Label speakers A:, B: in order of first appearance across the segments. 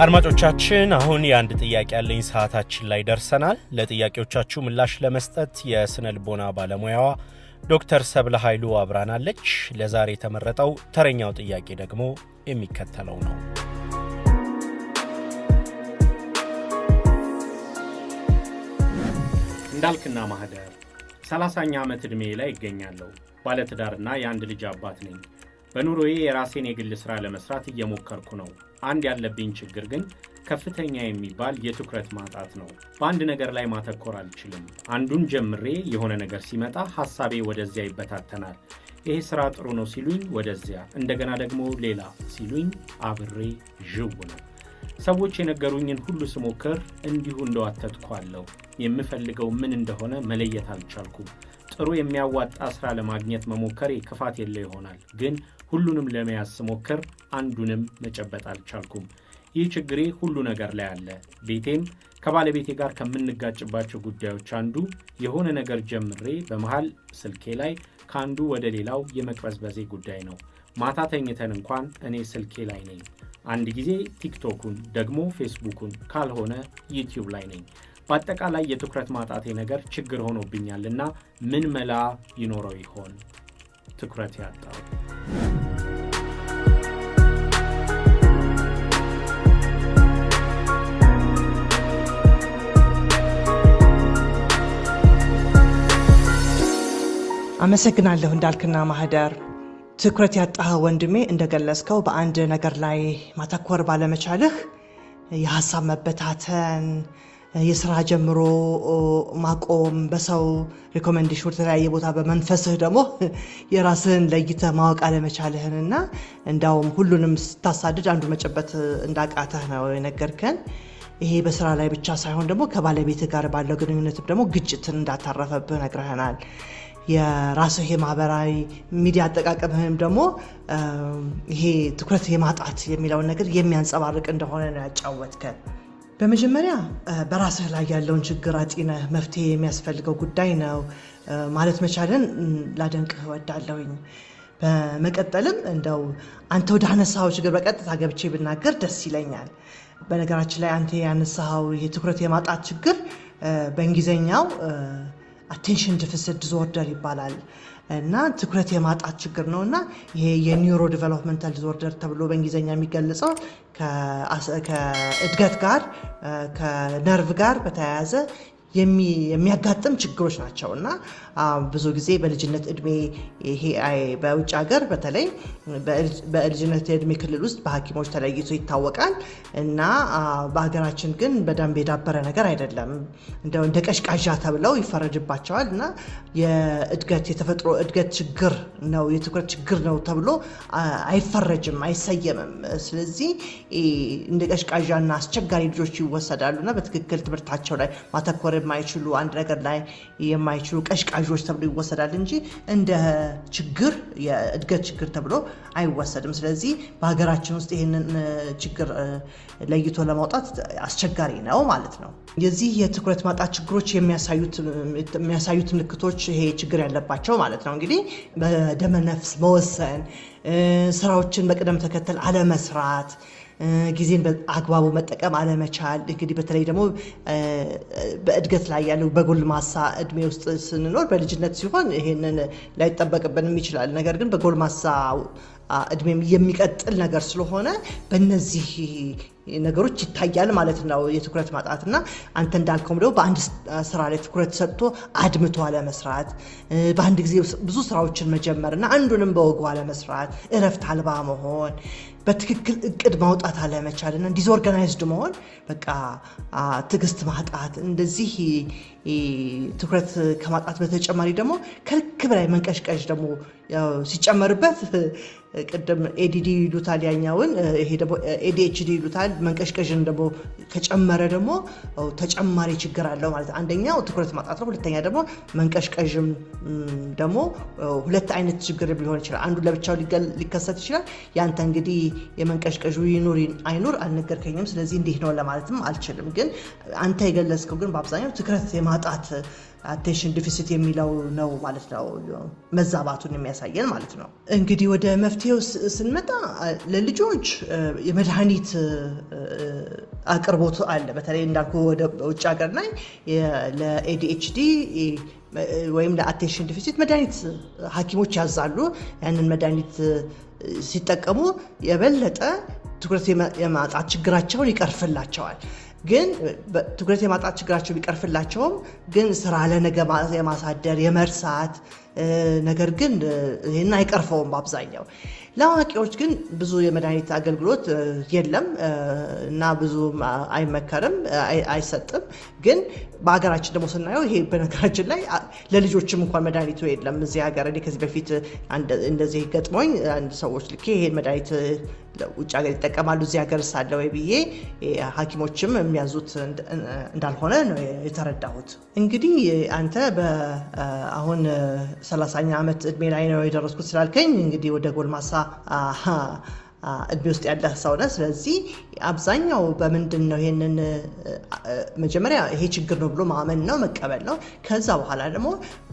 A: አድማጮቻችን አሁን የአንድ ጥያቄ ያለኝ ሰዓታችን ላይ ደርሰናል። ለጥያቄዎቻችሁ ምላሽ ለመስጠት የስነ ልቦና ባለሙያዋ ዶክተር ሰብለ ኃይሉ አብራናለች። ለዛሬ የተመረጠው ተረኛው ጥያቄ ደግሞ የሚከተለው ነው። እንዳልክና ማህደር 30ኛ ዓመት ዕድሜ ላይ ይገኛለሁ። ባለትዳርና የአንድ ልጅ አባት ነኝ። በኑሮዬ የራሴን የግል ሥራ ለመስራት እየሞከርኩ ነው። አንድ ያለብኝ ችግር ግን ከፍተኛ የሚባል የትኩረት ማጣት ነው። በአንድ ነገር ላይ ማተኮር አልችልም። አንዱን ጀምሬ የሆነ ነገር ሲመጣ ሐሳቤ ወደዚያ ይበታተናል። ይሄ ሥራ ጥሩ ነው ሲሉኝ ወደዚያ፣ እንደገና ደግሞ ሌላ ሲሉኝ አብሬ ዥው ነው። ሰዎች የነገሩኝን ሁሉ ስሞክር እንዲሁ እንደዋተትኳለሁ። የምፈልገው ምን እንደሆነ መለየት አልቻልኩም። ጥሩ የሚያዋጣ ሥራ ለማግኘት መሞከሬ ክፋት የለው ይሆናል፣ ግን ሁሉንም ለመያዝ ስሞክር አንዱንም መጨበጥ አልቻልኩም። ይህ ችግሬ ሁሉ ነገር ላይ አለ። ቤቴም ከባለቤቴ ጋር ከምንጋጭባቸው ጉዳዮች አንዱ የሆነ ነገር ጀምሬ በመሃል ስልኬ ላይ ከአንዱ ወደ ሌላው የመቅበዝበዜ ጉዳይ ነው። ማታ ተኝተን እንኳን እኔ ስልኬ ላይ ነኝ። አንድ ጊዜ ቲክቶኩን፣ ደግሞ ፌስቡኩን፣ ካልሆነ ዩቲዩብ ላይ ነኝ። በአጠቃላይ የትኩረት ማጣቴ ነገር ችግር ሆኖብኛልና ምን መላ ይኖረው ይሆን? ትኩረት ያጣው
B: አመሰግናለሁ እንዳልክና ማህደር። ትኩረት ያጣኸው ወንድሜ እንደገለጽከው በአንድ ነገር ላይ ማተኮር ባለመቻልህ የሐሳብ መበታተን፣ የሥራ ጀምሮ ማቆም፣ በሰው ሪኮሜንዴሽን የተለያየ ቦታ በመንፈስህ ደግሞ የራስህን ለይተህ ማወቅ አለመቻልህንና እንዳውም ሁሉንም ስታሳድድ አንዱ መጨበት እንዳቃተህ ነው የነገርከን። ይሄ በስራ ላይ ብቻ ሳይሆን ደግሞ ከባለቤትህ ጋር ባለው ግንኙነትም ደግሞ ግጭትን እንዳታረፈብህ ነግረህናል። የራስህ የማህበራዊ ሚዲያ አጠቃቀምህም ደግሞ ይሄ ትኩረት የማጣት የሚለውን ነገር የሚያንጸባርቅ እንደሆነ ነው ያጫወትከን። በመጀመሪያ በራስህ ላይ ያለውን ችግር አጢነህ መፍትሄ የሚያስፈልገው ጉዳይ ነው ማለት መቻልን ላደንቅህ እወዳለሁኝ። በመቀጠልም እንደው አንተ ወደ አነሳኸው ችግር በቀጥታ ገብቼ ብናገር ደስ ይለኛል። በነገራችን ላይ አንተ ያነሳኸው ይሄ ትኩረት የማጣት ችግር በእንግሊዝኛው አቴንሽን ዲፊሲት ዲስኦርደር ይባላል እና ትኩረት የማጣት ችግር ነውና ይሄ የኒውሮ ዲቨሎፕመንታል ዲስኦርደር ተብሎ በእንግሊዝኛ የሚገለጸው ከእድገት ጋር ከነርቭ ጋር በተያያዘ የሚያጋጥም ችግሮች ናቸው እና ብዙ ጊዜ በልጅነት እድሜ ይሄ በውጭ ሀገር በተለይ በልጅነት የእድሜ ክልል ውስጥ በሐኪሞች ተለይቶ ይታወቃል እና በሀገራችን ግን በደንብ የዳበረ ነገር አይደለም። እንደ ቀሽቃዣ ተብለው ይፈረጅባቸዋል እና የእድገት የተፈጥሮ እድገት ችግር ነው የትኩረት ችግር ነው ተብሎ አይፈረጅም፣ አይሰየምም። ስለዚህ እንደ ቀሽቃዣና አስቸጋሪ ልጆች ይወሰዳሉ እና በትክክል ትምህርታቸው ላይ ማተኮር የማይችሉ አንድ ነገር ላይ የማይችሉ ቀሽቃዦች ተብሎ ይወሰዳል እንጂ እንደ ችግር የእድገት ችግር ተብሎ አይወሰድም። ስለዚህ በሀገራችን ውስጥ ይህንን ችግር ለይቶ ለማውጣት አስቸጋሪ ነው ማለት ነው። የዚህ የትኩረት ማጣት ችግሮች የሚያሳዩት ምልክቶች ይሄ ችግር ያለባቸው ማለት ነው እንግዲህ በደመነፍስ መወሰን፣ ስራዎችን በቅደም ተከተል አለመስራት፣ ጊዜን በአግባቡ መጠቀም አለመቻል። እንግዲህ በተለይ ደግሞ በእድገት ላይ ያለው በጎልማሳ እድሜ ውስጥ ስንኖር በልጅነት ሲሆን ይሄንን ላይጠበቅብንም ይችላል። ነገር ግን በጎልማሳ እድሜም የሚቀጥል ነገር ስለሆነ በእነዚህ ነገሮች ይታያል ማለት ነው የትኩረት ማጣትና አንተ እንዳልከው ደግሞ በአንድ ስራ ላይ ትኩረት ሰጥቶ አድምቶ አለመስራት፣ በአንድ ጊዜ ብዙ ስራዎችን መጀመርና አንዱንም በወጉ አለመስራት፣ እረፍት አልባ መሆን፣ በትክክል እቅድ ማውጣት አለመቻልና ዲስኦርጋናይዝድ መሆን፣ በቃ ትዕግስት ማጣት፣ እንደዚህ ትኩረት ከማጣት በተጨማሪ ደግሞ ከልክ በላይ መንቀሽቀሽ ደግሞ ሲጨመርበት ቅድም ኤዲዲ ይሉታል ያኛውን፣ ይሄ ደግሞ ኤዲኤችዲ ይሉታል። መንቀሽቀሽን ደግሞ ከጨመረ ደግሞ ተጨማሪ ችግር አለው ማለት አንደኛው ትኩረት ማጣት ነው። ሁለተኛ ደግሞ መንቀሽቀሽም ደግሞ ሁለት አይነት ችግር ሊሆን ይችላል። አንዱ ለብቻው ሊከሰት ይችላል። ያንተ እንግዲህ የመንቀሽቀሹ ይኑር አይኑር አልነገርከኝም፣ ስለዚህ እንዲህ ነው ለማለትም አልችልም። ግን አንተ የገለጽከው ግን በአብዛኛው ትኩረት የማጣት አቴንሽን ዲፊሲት የሚለው ነው ማለት ነው መዛባቱን የሚያሳየን ማለት ነው። እንግዲህ ወደ መፍትሄው ስንመጣ ለልጆች የመድኃኒት አቅርቦት አለ። በተለይ እንዳልኩ ወደ ውጭ ሀገር ላይ ለኤዲኤችዲ ወይም ለአቴንሽን ዲፊሲት መድኃኒት ሐኪሞች ያዛሉ። ያንን መድኃኒት ሲጠቀሙ የበለጠ ትኩረት የማጣት ችግራቸውን ይቀርፍላቸዋል። ግን ትኩረት የማጣት ችግራቸው ቢቀርፍላቸውም ግን ስራ ለነገ የማሳደር የመርሳት ነገር ግን ይህን አይቀርፈውም በአብዛኛው። ለአዋቂዎች ግን ብዙ የመድኃኒት አገልግሎት የለም እና ብዙ አይመከርም፣ አይሰጥም። ግን በሀገራችን ደግሞ ስናየው ይሄ በነገራችን ላይ ለልጆችም እንኳን መድኃኒቱ የለም እዚህ ሀገር። እኔ ከዚህ በፊት እንደዚህ ገጥሞኝ አንድ ሰዎች ልኬ ይሄን መድኃኒት ውጭ ሀገር ይጠቀማሉ እዚህ ሀገር ሳለ ወይ ብዬ ሐኪሞችም የሚያዙት እንዳልሆነ ነው የተረዳሁት። እንግዲህ አንተ አሁን 30ኛ ዓመት እድሜ ላይ ነው የደረስኩት ስላልከኝ እንግዲህ ወደ ጎልማሳ እድሜ ውስጥ ያለ ሰው ነህ። ስለዚህ አብዛኛው በምንድን ነው ይሄንን መጀመሪያ ይሄ ችግር ነው ብሎ ማመን ነው መቀበል ነው። ከዛ በኋላ ደግሞ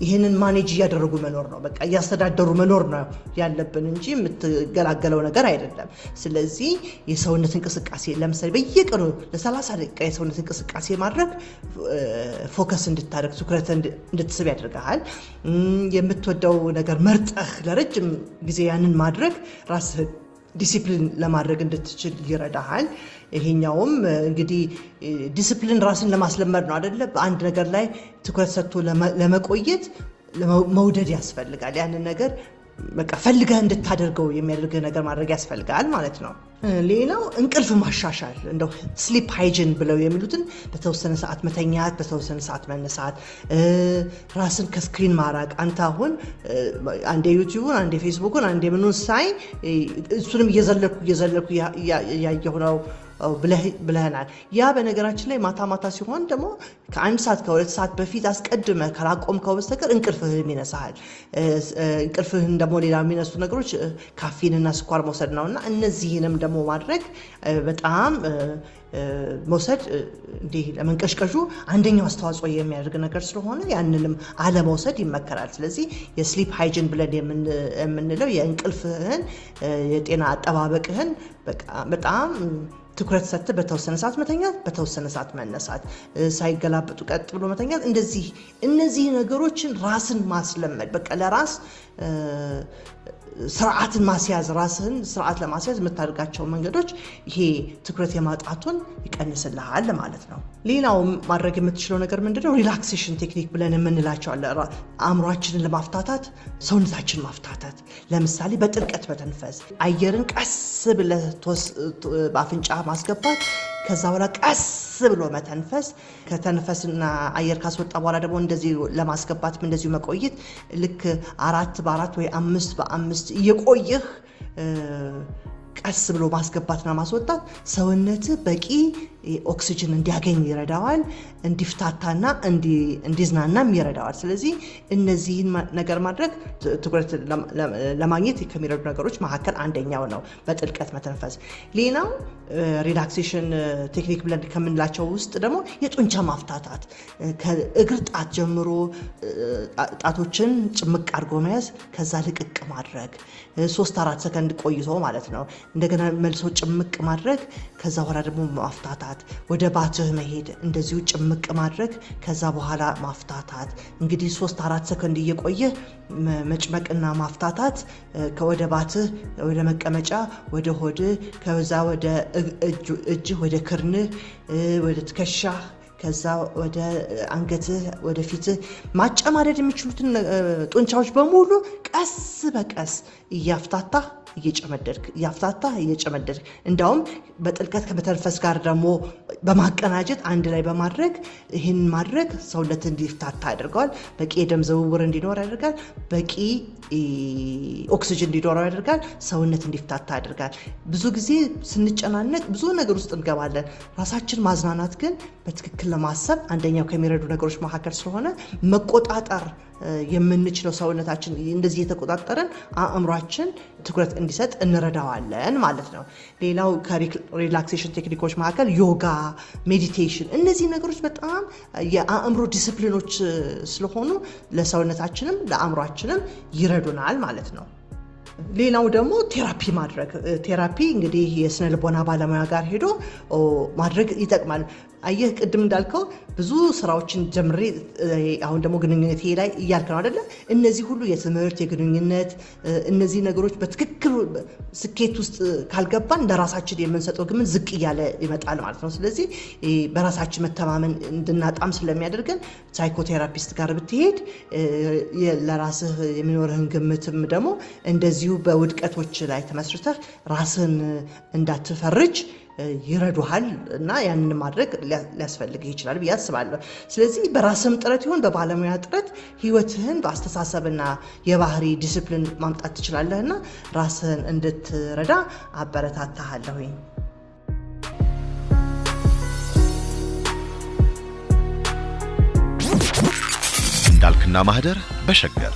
B: ይሄንን ማኔጅ እያደረጉ መኖር ነው። በቃ እያስተዳደሩ መኖር ነው ያለብን እንጂ የምትገላገለው ነገር አይደለም። ስለዚህ የሰውነት እንቅስቃሴ ለምሳሌ በየቀኑ ለ30 ደቂቃ የሰውነት እንቅስቃሴ ማድረግ ፎከስ እንድታደርግ ትኩረት እንድትስብ ያደርግሃል። የምትወደው ነገር መርጠህ ለረጅም ጊዜ ያንን ማድረግ ራስህ ዲሲፕሊን ለማድረግ እንድትችል ይረዳሃል። ይሄኛውም እንግዲህ ዲሲፕሊን ራስን ለማስለመድ ነው አይደለ? በአንድ ነገር ላይ ትኩረት ሰጥቶ ለመቆየት መውደድ ያስፈልጋል። ያንን ነገር በቃ ፈልገህ እንድታደርገው የሚያደርግ ነገር ማድረግ ያስፈልጋል ማለት ነው። ሌላው እንቅልፍ ማሻሻል፣ እንደው ስሊፕ ሃይጂን ብለው የሚሉትን በተወሰነ ሰዓት መተኛት፣ በተወሰነ ሰዓት መነሳት፣ ራስን ከስክሪን ማራቅ። አንተ አሁን አንዴ ዩቲዩብን፣ አንዴ ፌስቡክን፣ አንዴ ምኑን ሳይ እሱንም እየዘለኩ እያየሁ ነው ብለህናል። ያ በነገራችን ላይ ማታ ሲሆን ደግሞ ከ1 ሰዓት ከ2 ሰዓት በፊት አስቀድመህ ካላቆምከው በስተቀር እንቅልፍህን ይነሳሃል። እንቅልፍህን ደግሞ ሌላ የሚነሱ ነገሮች ካፊንና ስኳር መውሰድ ነውና እነዚህንም ደግሞ ማድረግ በጣም መውሰድ እንዲህ ለመንቀሽቀሹ አንደኛው አስተዋጽኦ የሚያደርግ ነገር ስለሆነ ያንንም አለመውሰድ ይመከራል። ስለዚህ የስሊፕ ሃይጂን ብለን የምንለው የእንቅልፍህን የጤና አጠባበቅህን በጣም ትኩረት ሰጥተህ በተወሰነ ሰዓት መተኛት፣ በተወሰነ ሰዓት መነሳት፣ ሳይገላበጡ ቀጥ ብሎ መተኛት። እነዚህ ነገሮችን ራስን ማስለመድ በቃ ለራስ ስርዓትን ማስያዝ፣ ራስህን ስርዓት ለማስያዝ የምታደርጋቸው መንገዶች ይሄ ትኩረት የማጣቱን ይቀንስልሃል ማለት ነው። ሌላው ማድረግ የምትችለው ነገር ምንድነው? ሪላክሴሽን ቴክኒክ ብለን የምንላቸው አለ። አእምሯችንን ለማፍታታት ሰውነታችን ማፍታታት። ለምሳሌ በጥልቀት መተንፈስ፣ አየርን ቀስ ብለህ በአፍንጫ ማስገባት፣ ከዛ በኋላ ቀስ ብሎ መተንፈስ። ከተንፈስና አየር ካስወጣ በኋላ ደግሞ እንደዚህ ለማስገባትም እንደዚሁ መቆየት። ልክ 4 በ4 ወይ 5 በ5 እየቆየህ ቀስ ብሎ ማስገባትና ማስወጣት ሰውነት በቂ ኦክሲጅን እንዲያገኝ ይረዳዋል፣ እንዲፍታታና እንዲዝናናም ይረዳዋል። ስለዚህ እነዚህን ነገር ማድረግ ትኩረት ለማግኘት ከሚረዱ ነገሮች መካከል አንደኛው ነው፣ በጥልቀት መተንፈስ። ሌላው ሪላክሴሽን ቴክኒክ ብለን ከምንላቸው ውስጥ ደግሞ የጡንቻ ማፍታታት፣ ከእግር ጣት ጀምሮ ጣቶችን ጭምቅ አድርጎ መያዝ፣ ከዛ ልቅቅ ማድረግ 3-4 ሰከንድ ቆይቶ ማለት ነው። እንደገና መልሶ ጭምቅ ማድረግ፣ ከዛ በኋላ ደግሞ ማፍታታት፣ ወደ ባትህ መሄድ፣ እንደዚሁ ጭምቅ ማድረግ፣ ከዛ በኋላ ማፍታታት። እንግዲህ 3-4 ሰከንድ እየቆየ መጭመቅና ማፍታታት ከወደ ባትህ ወደ መቀመጫ፣ ወደ ሆድህ፣ ከዛ ወደ እጅህ፣ ወደ ክርንህ፣ ወደ ትከሻህ፣ ከዛ ወደ አንገትህ፣ ወደ ፊትህ ማጨማደድ የሚችሉትን ጡንቻዎች በሙሉ ቀስ በቀስ እያፍታታህ እየጨመደድክ እንዳውም በጥልቀት ከመተንፈስ ጋር ደግሞ በማቀናጀት አንድ ላይ በማድረግ ይህን ማድረግ ሰውነት እንዲፍታታ ያደርገዋል። በቂ የደም ዝውውር እንዲኖር ያደርጋል። በቂ ኦክሲጅን እንዲኖረው ያደርጋል። ሰውነት እንዲፍታታ ያደርጋል። ብዙ ጊዜ ስንጨናነቅ ብዙ ነገር ውስጥ እንገባለን። ራሳችን ማዝናናት ግን በትክክል ለማሰብ አንደኛው ከሚረዱ ነገሮች መካከል ስለሆነ መቆጣጠር የምንችለው ሰውነታችን እንደዚህ የተቆጣጠረን አእምሯችን ትኩረት እንዲሰጥ እንረዳዋለን ማለት ነው። ሌላው ከሪላክሴሽን ቴክኒኮች መካከል ዮጋ፣ ሜዲቴሽን፣ እነዚህ ነገሮች በጣም የአእምሮ ዲስፕሊኖች ስለሆኑ ለሰውነታችንም ለአእምሯችንም ይረዱናል ማለት ነው። ሌላው ደግሞ ቴራፒ ማድረግ። ቴራፒ እንግዲህ የስነ ልቦና ባለሙያ ጋር ሄዶ ማድረግ ይጠቅማል። አየህ ቅድም እንዳልከው ብዙ ስራዎችን ጀምሬ አሁን ደግሞ ግንኙነት ላይ እያልክ ነው አይደለ? እነዚህ ሁሉ የትምህርት የግንኙነት እነዚህ ነገሮች በትክክል ስኬት ውስጥ ካልገባን ለራሳችን የምንሰጠው ግምት ዝቅ እያለ ይመጣል ማለት ነው። ስለዚህ በራሳችን መተማመን እንድናጣም ስለሚያደርገን ሳይኮቴራፒስት ጋር ብትሄድ ለራስህ የሚኖርህን ግምትም ደግሞ እንደዚሁ በውድቀቶች ላይ ተመስርተህ ራስህን እንዳትፈርጅ ይረዱሃል እና ያንን ማድረግ ሊያስፈልግህ ይችላል ብዬ አስባለሁ። ስለዚህ በራስህም ጥረት ይሁን በባለሙያ ጥረት ህይወትህን በአስተሳሰብና የባህሪ ዲስፕሊን ማምጣት ትችላለህና ራስህን እንድትረዳ አበረታታሃለሁኝ።
C: እንዳልክና ማህደር በሸገር